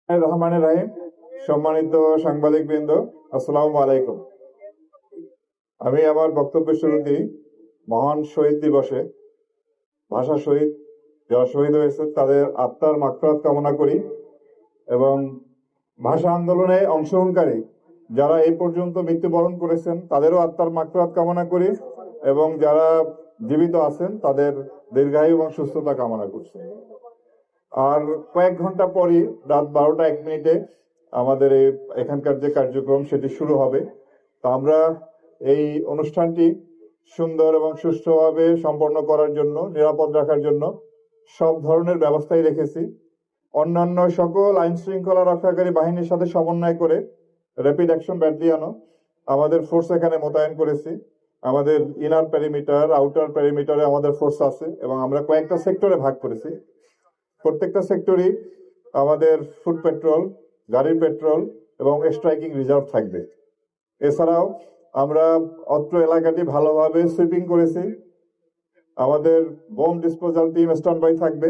রহমানের রাহিম, সম্মানিত সাংবাদিক বৃন্দ, আসসালামু আলাইকুম। আমি আমার বক্তব্য শুরুতেই মহান শহীদ দিবসে ভাষা শহীদ যারা শহীদ হয়েছে তাদের আত্মার মাগফিরাত কামনা করি এবং ভাষা আন্দোলনে অংশগ্রহণকারী যারা এই পর্যন্ত মৃত্যুবরণ করেছেন তাদেরও আত্মার মাগফিরাত কামনা করি এবং যারা জীবিত আছেন তাদের দীর্ঘায়ু এবং সুস্থতা কামনা করছি। আর কয়েক ঘন্টা পরই রাত 12টা 1 মিনিটে আমাদের এখানকার যে কার্যক্রম সেটি শুরু হবে। তো আমরা এই অনুষ্ঠানটি সুন্দর এবং সুষ্ঠুভাবে সম্পন্ন করার জন্য, নিরাপদ রাখার জন্য সব ধরনের ব্যবস্থাই রেখেছি। অন্যান্য সকল আইন শৃঙ্খলা রক্ষাকারী বাহিনীর সাথে সমন্বয় করে র্যাপিড অ্যাকশন ব্যাটালিয়নও আমাদের ফোর্স এখানে মোতায়েন করেছি। আমাদের ইনার পেরিমিটার, আউটার পেরিমিটারে আমাদের ফোর্স আছে এবং আমরা কয়েকটা সেক্টরে ভাগ করেছি। প্রত্যেকটা সেক্টরই আমাদের ফুড পেট্রোল, গাড়ির পেট্রোল এবং স্ট্রাইকিং রিজার্ভ থাকবে। এছাড়াও আমরা অত্র এলাকাটি ভালোভাবে সুইপিং করেছি। আমাদের bomb disposal team stand by থাকবে।